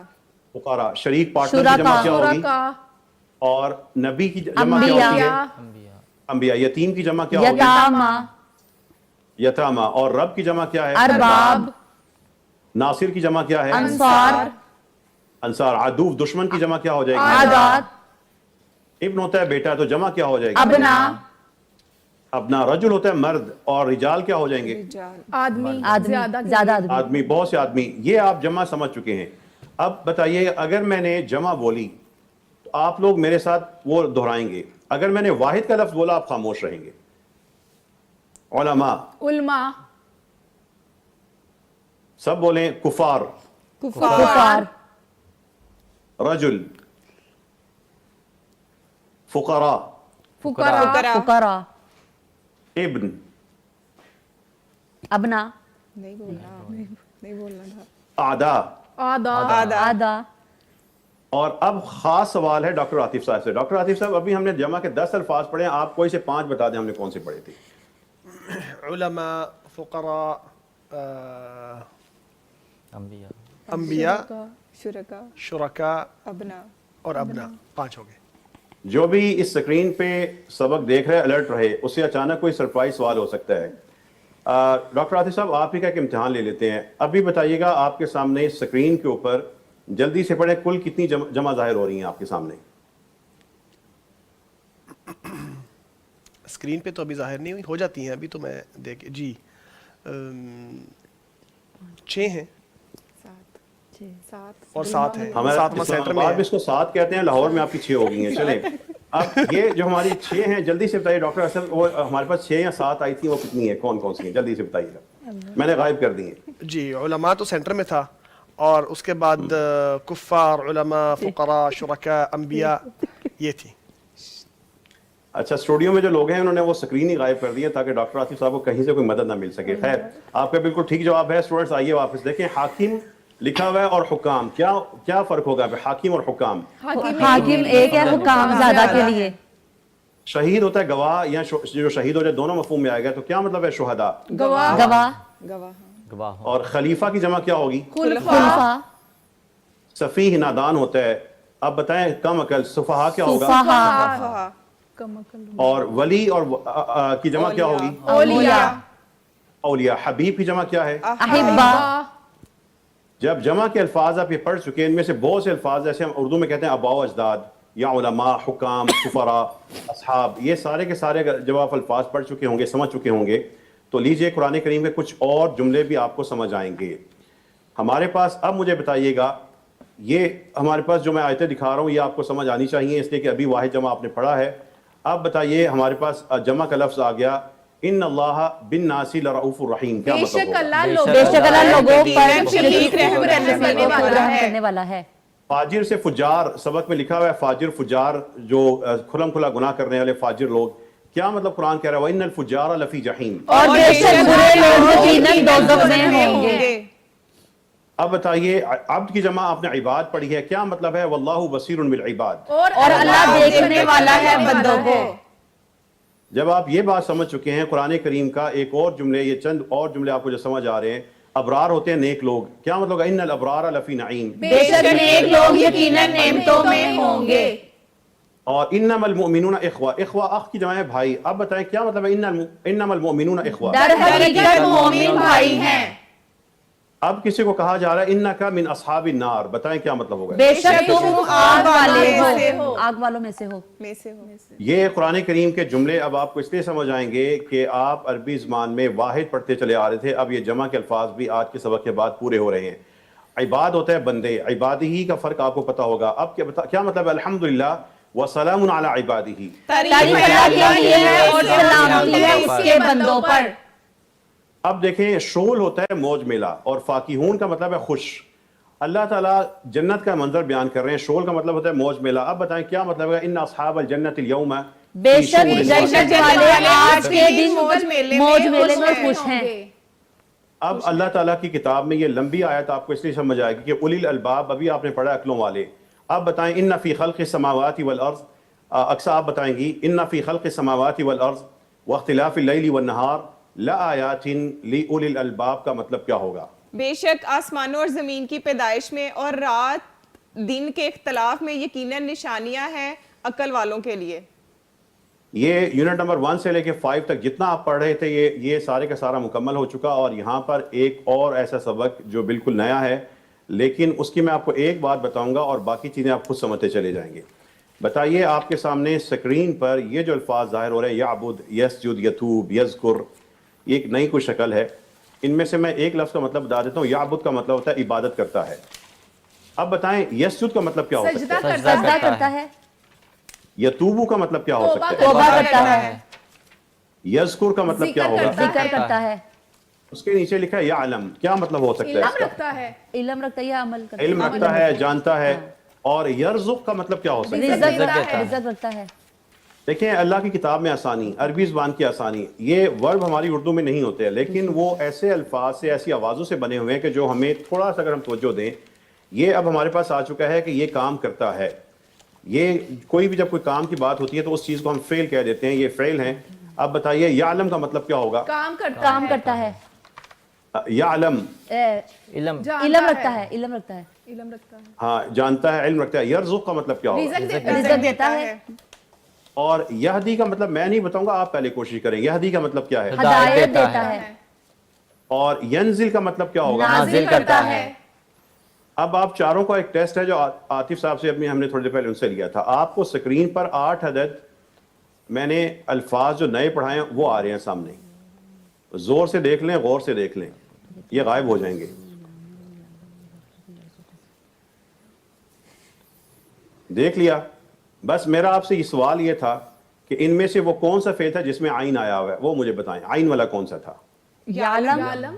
فقراء. شریک پارٹنر کی جمع کیا ہوگی؟ شرکاء. اور نبی کی جمع کیا ہوتی ہے؟ انبیاء. انبیاء. یتیم کی جمع کیا ہوگی؟ یتامہ یتامہ. اور رب کی جمع کیا ہے؟ ارباب ناصر کی جمع کیا ہے؟ انصار انصار. عدو دشمن کی جمع کیا ہو جائے گی؟ عادات ابن ہوتا ہے بیٹا تو جمع کیا ہو جائے گی؟ ابنا ابنا. رجل ہوتا ہے مرد اور رجال کیا ہو جائیں گے؟ آدمی زیادہ زیادہ آدمی آدمی. بہت سے آدمی. یہ آپ جمع سمجھ چکے ہیں. اب بتائیے اگر میں نے جمع بولی تو آپ لوگ میرے ساتھ وہ دہرائیں گے. اگر میں نے واحد کا لفظ بولا آپ خاموش رہیں گے. علماء. علماء. سب بولیں. کفار. کفار رجل. فقراء. فقراء. فقراء ابن. ابنا نہیں بولنا تھا. اعداء. آدھا. آدھا. اور اب خاص سوال ہے ڈاکٹر عاطف صاحب سے. ڈاکٹر عاطف صاحب ابھی ہم نے جمع کے 10 الفاظ پڑھے ہیں آپ کوئی سے 5 بتا دیں ہم نے کون سے پڑھے تھے؟ علماء فقراء انبیاء. انبیاء شرکا شرکاء ابنا اور ابنا. 5 ہو گئے. جو بھی اس سکرین پہ سبق دیکھ رہے الرٹ رہے اس سے اچانک کوئی سرپرائز سوال ہو سکتا ہے. ڈاکٹر عاطف صاحب آپ ہی کا ایک امتحان لے لیتے ہیں. ابھی بتائیے گا آپ کے سامنے سکرین کے اوپر جلدی سے پڑھیں کل کتنی جمع ظاہر ہو رہی ہیں آپ کے سامنے؟ اسکرین پہ تو ابھی ظاہر نہیں ہوئی ہو جاتی ہیں ابھی تو میں دیکھ جی 6 ہیں اور 7 ہیں. ہمارے 7واں سینٹر میں آپ ہے. اس کو 7 کہتے ہیں لاہور میں آپ کی 6 ہو گئی ہیں. چلیں اب یہ جو ہماری 6 ہیں جلدی سے بتائیے ڈاکٹر اصل وہ ہمارے پاس 6 یا 7 آئی تھی وہ کتنی ہیں کون سی ہیں جلدی سے بتائیے گا. میں نے غائب کر دی ہیں. جی علماء تو سینٹر میں تھا اور اس کے بعد کفار علماء فقراء شرکاء انبیاء یہ تھی. اچھا اسٹوڈیو میں جو لوگ ہیں انہوں نے وہ اسکرین ہی غائب کر دی ہے تاکہ ڈاکٹر آصف صاحب کو کہیں سے کوئی مدد نہ مل سکے. خیر آپ کا بالکل ٹھیک جواب ہے. اسٹوڈنٹس آئیے واپس دیکھیں, حاکم لکھا ہوا ہے اور حکام, کیا فرق ہوگا حاکم اور حکام؟ حاکم ایک ہے, حکام زیادہ کے لیے. شہید ہوتا ہے گواہ, یا جو شہید ہو جائے دونوں مفہوم میں آئے گا, تو کیا مطلب ہے شہداء؟ گواہ. گواہ ہو. اور خلیفہ کی جمع کیا ہوگی؟ خلفاء. سفیہ نادان ہوتا ہے. اب بتائیں کم عقل سفہا کیا ہوگا؟ صفحہ. اور ولی اور کی جمع کیا ہوگی؟ اولیاء. اولیاء. حبیب کی جمع کیا ہے؟ احبا. جب جمع کے الفاظ آپ یہ پڑھ چکے, ان میں سے بہت سے الفاظ جیسے ہم اردو میں کہتے ہیں آباء و اجداد, یا علماء, حکام, سفراء, اصحاب, یہ سارے کے سارے جب آپ الفاظ پڑھ چکے ہوں گے, سمجھ چکے ہوں گے, تو لیجئے قرآن کریم کے کچھ اور جملے بھی آپ کو سمجھ آئیں گے. ہمارے پاس اب مجھے بتائیے گا, یہ ہمارے پاس جو میں آیتیں دکھا رہا ہوں یہ آپ کو سمجھ آنی چاہیے, اس لیے کہ ابھی واحد جمع آپ نے پڑھا ہے. اب بتائیے ہمارے پاس جمع کا لفظ آ گیا, ان اللہ بالناس لرؤوف الرحیم, کیا بے مطلب شک ہوگا؟ اللہ بے شک اللہ لوگوں پر شدید رحم کرنے والا ہے. فاجر سے فجار, سبق میں لکھا ہوا ہے فاجر فجار, جو کھلم کھلا گناہ کرنے والے فاجر لوگ, کیا مطلب قرآن کہہ رہا ہے وَإِنَّ الْفُجَّارَ لَفِي جَحِيمٍ, اور بے شک برے لوگ یقیناً دوزخ میں ہوں گے. اب بتائیے عبد کی جمع آپ نے عباد پڑھی ہے, کیا مطلب ہے واللہ بصیر بالعباد, اور اللہ دیکھنے والا ہے بندوں کو. جب آپ یہ بات سمجھ چکے ہیں قرآن کریم کا ایک اور جملے, یہ چند اور جملے آپ کو جو سمجھ آ رہے ہیں, ابرار ہوتے ہیں نیک لوگ, کیا مطلب ہے ان الابرار لفی نعیم, بے شک نیک لوگ یقیناً نعمتوں میں ہوں گے. اور انما المؤمنون اخوہ, اخوہ اخ کی جمع ہے بھائی. اب بتائیں کیا مطلب ہے انما المؤمنون اخوہ, در حقیقت مومن بھائی ہیں. اب کسی کو کہا جا رہا ہے انکا من اصحاب النار, بتائیں کیا مطلب ہوگا؟ بے شک تم آگ والے ہو, آگ والوں میں سے ہو. یہ قرآن کریم کے جملے اب آپ کو اس لیے سمجھ آئیں گے کہ آپ عربی زبان میں واحد پڑھتے چلے آ رہے تھے, اب یہ جمع کے الفاظ بھی آج کے سبق کے بعد پورے ہو رہے ہیں. عباد ہوتا ہے بندے, عبادی کا فرق آپ کو پتا ہوگا. اب کیا مطلب ہے الحمدللہ وسلام علی عبادہ, تعریف اللہ کے لیے ہے اور سلامتی ہے اس کے بندوں پر. اب دیکھیں شول ہوتا ہے موج میلہ, اور فاکہون کا مطلب ہے خوش. اللہ تعالیٰ جنت کا منظر بیان کر رہے ہیں, شول کا مطلب ہوتا ہے موج میلہ. اب بتائیں کیا مطلب ہے ان اصحاب الجنت اليوم بے شک جنت والے آج کے دن موج میلے میں خوش ہیں. اب اللہ تعالیٰ کی کتاب میں یہ لمبی آیت آپ کو اس لیے سمجھ آئے گی کہ اولی الالباب, ابھی آپ نے پڑھا عقلوں والے. اب بتائیں ان فی خلق السماوات والارض, اکثر آپ بتائیں گی ان فی خلق السماوات والارض واختلاف اللیل والنہار لآیات لأولی الالباب کا مطلب کیا ہوگا؟ بے شک آسمانوں اور زمین کی پیدائش میں اور رات دن کے اختلاف میں یقیناً نشانیاں ہیں عقل والوں کے لیے. یہ یونٹ نمبر 1 سے لے کے 5 تک جتنا آپ پڑھ رہے تھے یہ سارے کا سارا مکمل ہو چکا. اور یہاں پر ایک اور ایسا سبق جو بالکل نیا ہے, لیکن اس کی میں آپ کو ایک بات بتاؤں گا اور باقی چیزیں آپ خود سمجھتے چلے جائیں گے. بتائیے آپ کے سامنے سکرین پر یہ جو الفاظ ظاہر ہو رہے ہیں یعبد, یسجد, یتوب, یذکر, یہ ایک نئی کوئی شکل ہے. ان میں سے میں ایک لفظ کا مطلب بتا دیتا ہوں. یعبد کا مطلب ہوتا ہے عبادت کرتا ہے. اب بتائیں یسجد کا مطلب کیا ہو سکتا ہے؟ سجدہ کرتا ہے. یتوبو کا مطلب کیا ہو سکتا ہے؟ توبہ کرتا ہے. یذکر کا مطلب کیا ہوگا؟ ذکر کرتا ہے. اس کے نیچے لکھا ہے یعلم, کیا مطلب ہو سکتا ہے اس کا؟ رکھتا ہے, علم رکھتا ہے یا عمل کرتا ہے؟ علم رکھتا ہے, جانتا ہے. اور یرزق کا مطلب کیا ہو سکتا ہے؟ رزق رکھتا ہے. دیکھیں اللہ کی کتاب میں آسانی, عربی زبان کی آسانی, یہ ورب ہماری اردو میں نہیں ہوتے ہیں, لیکن وہ ایسے الفاظ سے, ایسی آوازوں سے بنے ہوئے ہیں کہ جو ہمیں تھوڑا سا اگر ہم توجہ دیں, یہ اب ہمارے پاس آ چکا ہے کہ یہ کام کرتا ہے. یہ کوئی بھی جب کوئی کام کی بات ہوتی ہے تو اس چیز کو ہم فعل کہہ دیتے ہیں, یہ فعل ہیں. اب بتائیے یعلم کا مطلب کیا ہوگا؟ کام کرتا ہے. یعلم علم رکھتا ہے. علم رکھتا ہے. ہاں جانتا ہے, علم رکھتا ہے. یرزق کا مطلب کیا ہوگا؟ رزق دیتا ہے. اور یہدی کا مطلب میں نہیں بتاؤں گا, آپ پہلے کوشش کریں. یہدی کا مطلب کیا ہے؟ ہدایت دیتا ہے. اور ینزل کا مطلب کیا ہوگا؟ نازل کرتا ہے. اب آپ چاروں کا ایک ٹیسٹ ہے جو عاطف صاحب سے ہم نے تھوڑی دیر پہلے ان سے لیا تھا. آپ کو سکرین پر 8 عدد میں نے الفاظ جو نئے پڑھائے ہیں وہ آ رہے ہیں سامنے. زور سے دیکھ لیں, غور سے دیکھ لیں, یہ غائب ہو جائیں گے. دیکھ لیا؟ بس میرا آپ سے یہ سوال یہ تھا کہ ان میں سے وہ کون سا فعل تھا جس میں عین آیا ہوا ہے, وہ مجھے بتائیں. عین والا کون سا تھا؟ یعلم,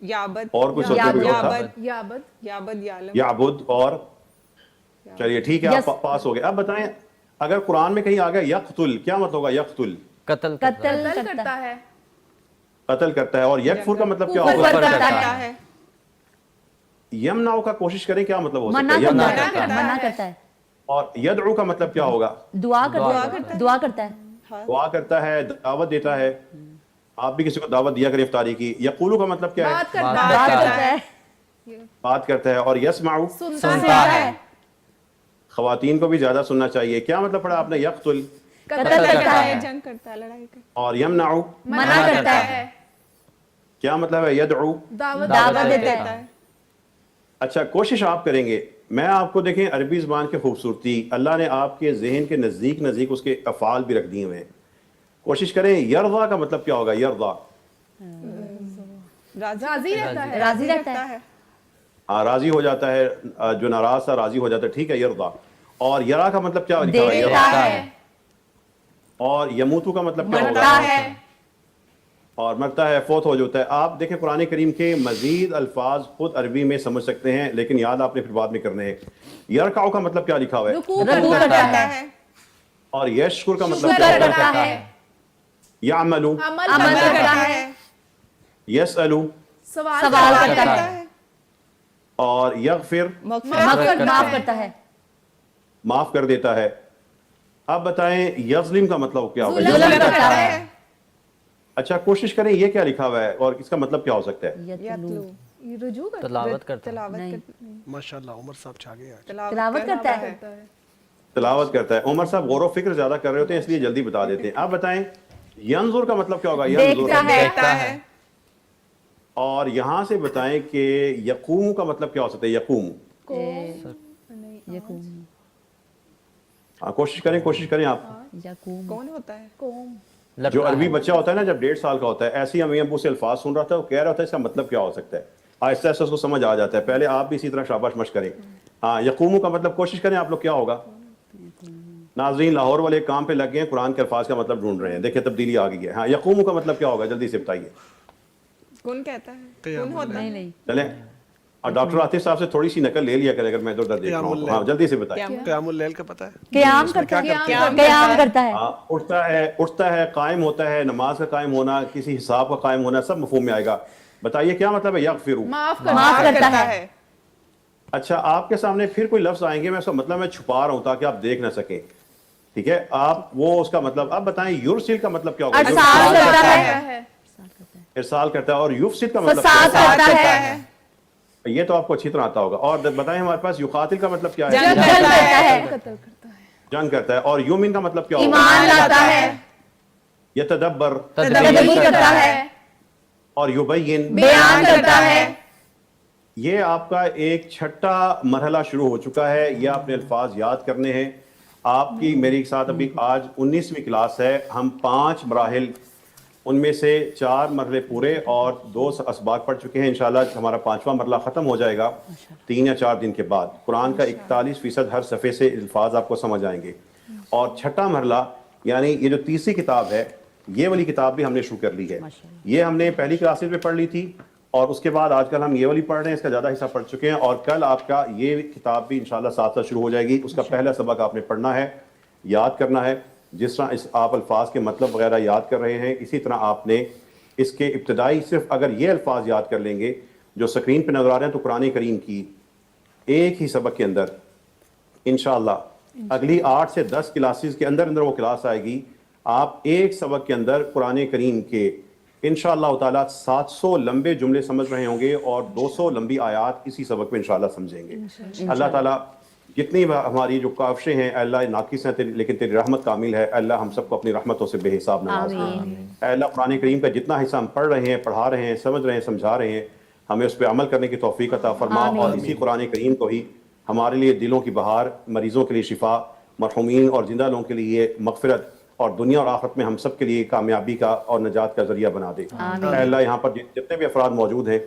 یعبد, اور کچھ سوچے کوئی اور تھا؟ یعبد, یعبد. اور چلیے ٹھیک ہے, آپ پاس ہو گئے. اب بتائیں اگر قرآن میں کہیں آ گیا یقتل، کیا مطلب ہوگا یقتل؟ قتل کرتا ہے۔ قتل قتل کرتا کرتا ہے قتل کرتا ہے۔ اور یکفر کا مطلب کیا کفر ہوگا؟ کرتا ہے، یمنع کا کوشش کریں کیا مطلب ہو سکتا منع ہے؟ یمنع۔ کرتا ہے، منع کرتا ہے، اور یدعو کا مطلب کیا ہوگا؟ دعا کرتا ہے، دعا کرتا ہے، دعا کرتا ہے، دعوت دیتا ہے۔ آپ بھی کسی کو دعوت دیا کریں افطاری کی۔ یقولو کا مطلب کیا ہے؟ بات کرتا بات ہے کرتا ہے، بات کرتا ہے۔ اور یسمعو، سنتا ہے خواتین کو بھی زیادہ سننا چاہیے۔ کیا مطلب پڑھا آپ نے؟ یقتل۔ قتل کرتا کرتا ہے، ہے جنگ کرتا ہے، لڑائی کرتا اور یمنعو، منع کرتا ہے کیا مطلب ہے؟ یدعو۔ دعوت دعوت دیتا ہے، ہے۔ اچھا کوشش آپ کریں گے، میں آپ کو دیکھیں عربی زبان کی خوبصورتی اللہ نے آپ کے ذہن کے نزدیک نزدیک اس کے افعال بھی رکھ دیے ہوئے ہیں۔ کوشش کریں۔ یرضا کا مطلب کیا ہوگا؟ یرضا، راضی رہتا ہے راضی رہتا ہے، ہاں راضی ہو جاتا ہے، جو ناراض تھا راضی ہو جاتا ہے، ٹھیک ہے یرضا۔ اور یرا کا مطلب کیا لکھا ہوا ہے؟ دیکھتا یرا۔ ہے، اور یموتو کا مطلب کیا مرتا ہوگا؟ ہے اور مرتا ہے، فوت ہو جاتا ہے۔ آپ دیکھیں قرآن کریم کے مزید الفاظ خود عربی میں سمجھ سکتے ہیں، لیکن یاد آپ نے پھر بعد میں کرنے ہیں۔ یرکعو کا مطلب کیا لکھا ہوا ہے؟ رکوع رکوع کرتا کرتا ہے اور یشکر کا مطلب شکر کیا ہوگا؟ کرتا ہے یعملو، عمل عمل کرتا کرتا ہے ہے، یسألو، سوال سوال کرتا کرتا ہے ہے، اور یغفر، معاف کرتا ہے، معاف کر دیتا ہے۔ اب بتائیں یظلم کا مطلب کیا ہوگا؟ ظلم یظلم۔ کرتا ہے اچھا کوشش کریں یہ کیا لکھا ہوا ہے اور اس کا مطلب کیا ہو سکتا ہے؟ یتلو، رجوع کرتا تلاوت کرتا ہے۔ نہیں، ماشاءاللہ عمر صاحب چھا گئے آج۔ تلاوت کرتا ہے، ہے تلاوت کرتا ہے۔ عمر صاحب غور و فکر زیادہ کر رہے ہوتے ہیں اس لیے جلدی بتا دیتے ہیں۔ آپ بتائیں ینظر کا مطلب کیا ہوگا؟ دیکھتا ینظر۔ ہے، دیکھتا ہے، اور یہاں سے بتائیں کہ یقوم کا مطلب کیا ہو سکتا ہے؟ یقوم۔ یقوم، ہاں کوشش کریں آپ۔ یقوم، کون ہوتا ہے؟ قوم جو عربی بچہ ہوتا ہے نا جب 1.5 سال کا ہوتا ہے، ایسے ہی امی ابو سے الفاظ سن رہا تھا، وہ کہہ رہا ہوتا ہے اس کا مطلب کیا ہو سکتا ہے، آہستہ آہستہ اس کو سمجھ آ جاتا ہے۔ پہلے آپ بھی اسی طرح شاباش مشق کریں۔ ہاں یقوم کا مطلب کوشش کریں آپ لوگ کیا ہوگا؟ ناظرین لاہور والے کام پہ لگ گئے ہیں، قرآن کے الفاظ کا مطلب ڈھونڈ رہے ہیں، دیکھیں تبدیلی آ گئی ہے۔ ہاں یقوم کا مطلب کیا ہوگا؟ جلدی سے بتائیے۔ کون کہتا ہے؟ کون ہوتا ہے؟ نہیں، چلیں اور ڈاکٹر عاطف صاحب سے تھوڑی سی نقل لے لیا کریں اگر میں ادھر ادھر دیکھ رہا ہوں۔ ہاں جلدی سے بتائیں۔ قیام اللیل کا پتہ ہے؟ قیام کرتا ہے، قیام کرتا ہے، ہاں اٹھتا ہے، قائم ہوتا ہے، نماز کا قائم ہونا، کسی حساب کا قائم ہونا، سب مفہوم میں آئے گا۔ بتائیے کیا مطلب ہے یغفر؟ معاف معاف کرتا کرتا ہے، اچھا آپ کے سامنے پھر کوئی لفظ آئیں گے، میں اس کا مطلب میں چھپا رہا ہوں تاکہ آپ دیکھ نہ سکیں، ٹھیک ہے؟ آپ وہ اس کا مطلب اب بتائیں یرسل کا مطلب کیا ہوگا؟ ارسال کرتا ہے، ہے ارسال کرتا ہے۔ اور یفسد کا مطلب فساد کیا کرتا ہے، ہے؟ یہ تو آپ کو اچھی طرح آتا ہوگا۔ اور بتائیں ہمارے پاس یقاتل کا مطلب کیا ہے؟ جنگ کرتا ہے، قتل کرتا ہے جنگ کرتا ہے۔ اور یومن کا مطلب کیا ہوگا؟ ایمان لاتا ہے، یتدبر، تدبیر کرتا ہے، اور یبین۔ بیان کرتا ہے، یہ آپ کا ایک چھٹا مرحلہ شروع ہو چکا ہے، یہ اپنے الفاظ یاد کرنے ہیں۔ آپ کی میری ساتھ ابھی آج 19ویں کلاس ہے، ہم 5 مراحل، ان میں سے 4 مرحلے پورے اور 2 اسباق پڑھ چکے ہیں۔ انشاءاللہ ہمارا 5واں مرحلہ ختم ہو جائے گا 3 یا 4 دن کے بعد۔ قرآن کا 41% ہر صفحے سے الفاظ آپ کو سمجھ آئیں گے۔ اور چھٹا مرحلہ یعنی یہ جو تیسری کتاب ہے، یہ والی کتاب بھی ہم نے شروع کر لی ہے۔ یہ ہم نے پہلی کلاسز میں پڑھ لی تھی اور اس کے بعد آج کل ہم یہ والی پڑھ رہے ہیں، اس کا زیادہ حصہ پڑھ چکے ہیں، اور کل آپ کا یہ کتاب بھی انشاءاللہ ساتھ ساتھ شروع ہو جائے گی۔ اس کا پہلا سبق آپ نے پڑھنا ہے، یاد کرنا ہے۔ جس طرح آپ الفاظ کے مطلب وغیرہ یاد کر رہے ہیں، اسی طرح آپ نے اس کے ابتدائی صرف اگر یہ الفاظ یاد کر لیں گے جو سکرین پہ نظر آ رہے ہیں، تو قرآن کریم کی ایک ہی سبق کے اندر انشاءاللہ اگلی 8 سے 10 کلاسز کے اندر وہ کلاس آئے گی، آپ ایک سبق کے اندر قرآن کریم کے انشاءاللہ تعالیٰ 700 لمبے جملے سمجھ رہے ہوں گے اور 200 لمبی آیات اسی سبق میں انشاءاللہ سمجھیں گے۔ اللہ تعالیٰ جتنی ہماری جو کاوشیں ہیں اے اللہ ناقص ہیں لیکن تیری رحمت کامل ہے، اے اللہ ہم سب کو اپنی رحمتوں سے بے حساب نواز اے اللہ قرآن کریم کا جتنا حصہ ہم پڑھ رہے ہیں، پڑھا رہے ہیں، سمجھ رہے ہیں، سمجھا رہے ہیں، ہمیں اس پہ عمل کرنے کی توفیق عطا فرما، اور اسی قرآن کریم کو ہی ہمارے لیے دلوں کی بہار، مریضوں کے لیے شفا، مرحومین اور زندہ لوگوں کے لیے مغفرت، اور دنیا اور آخرت میں ہم سب کے لیے کامیابی کا اور نجات کا ذریعہ بنا دے۔ اے اللہ یہاں پر جتنے بھی افراد موجود ہیں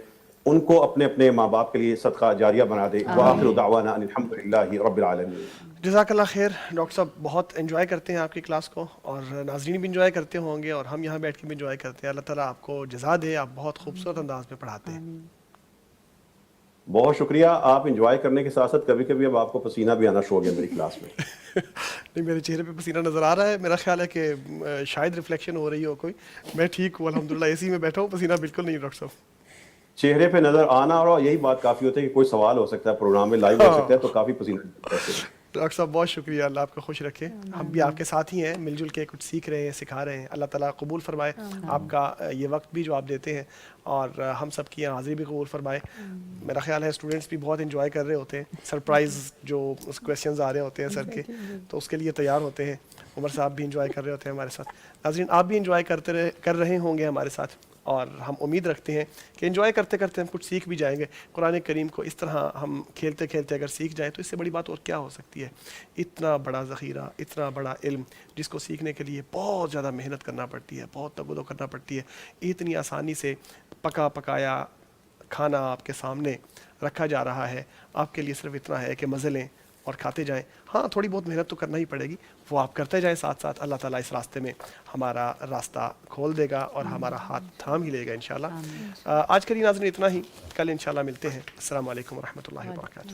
ان کو اپنے اپنے ماں باپ کے لیے صدقہ جاریہ بنا دے۔ وآخر دعوانا ان الحمدللہ رب العالمین۔ جزاک اللہ خیر ڈاکٹر صاحب، بہت انجوائے کرتے ہیں آپ کی کلاس کو، اور ناظرین بھی انجوائے کرتے ہوں گے، اور ہم یہاں بیٹھ کے بھی انجوائے کرتے ہیں۔ اللہ تعالیٰ آپ کو جزا دے، آپ بہت خوبصورت انداز میں پڑھاتے ہیں۔ بہت شکریہ۔ آپ انجوائے کرنے کے ساتھ ساتھ کبھی کبھی اب آپ کو پسینہ بھی آنا شروع ہو گیا میری کلاس میں۔ نہیں میرے چہرے پہ پسینہ نظر آ رہا ہے, میرا خیال ہے کہ شاید ریفلیکشن ہو رہی ہو کوئی. میں ٹھیک ہوں الحمدللہ, اے سی میں بیٹھا ہوں, پسینہ بالکل نہیں ڈاکٹر صاحب. چہرے پہ نظر آنا اور یہی بات کافی ہوتا ہے کہ کوئی سوال ہو سکتا ہے پروگرام میں لائیو ہو سکتا ہے تو کافی پسینہ. ڈاکٹر صاحب بہت شکریہ, اللہ آپ کو خوش رکھے. ہم بھی آپ کے ساتھ ہی ہیں, مل جل کے کچھ سیکھ رہے ہیں, سکھا رہے ہیں. اللہ تعالیٰ قبول فرمائے آپ کا یہ وقت بھی جو آپ دیتے ہیں, اور ہم سب کی یہاں حاضری بھی قبول فرمائے. میرا خیال ہے اسٹوڈنٹس بھی بہت انجوائے کر رہے ہوتے ہیں, سرپرائز جو کویشچنز آ رہے ہوتے ہیں سر کے, تو اس کے لیے تیار ہوتے ہیں. عمر صاحب بھی انجوائے کر رہے ہوتے ہیں ہمارے ساتھ. ناظرین آپ بھی انجوائے کر رہے ہوں گے ہمارے ساتھ, اور ہم امید رکھتے ہیں کہ انجوائے کرتے کرتے ہم کچھ سیکھ بھی جائیں گے. قرآن کریم کو اس طرح ہم کھیلتے کھیلتے اگر سیکھ جائیں تو اس سے بڑی بات اور کیا ہو سکتی ہے. اتنا بڑا ذخیرہ, اتنا بڑا علم جس کو سیکھنے کے لیے بہت زیادہ محنت کرنا پڑتی ہے, بہت تگودو کرنا پڑتی ہے. اتنی آسانی سے پکا پکایا کھانا آپ کے سامنے رکھا جا رہا ہے, آپ کے لیے صرف اتنا ہے کہ مزے لیں اور کھاتے جائیں. ہاں تھوڑی بہت محنت تو کرنا ہی پڑے گی, وہ آپ کرتے جائیں ساتھ ساتھ. اللہ تعالیٰ اس راستے میں ہمارا راستہ کھول دے گا اور ہمارا ہاتھ تھام ہی لے گا انشاءاللہ. آج کے لیے ناظرین اتنا ہی, کل انشاءاللہ ملتے ہیں. السلام علیکم ورحمۃ اللہ وبرکاتہ.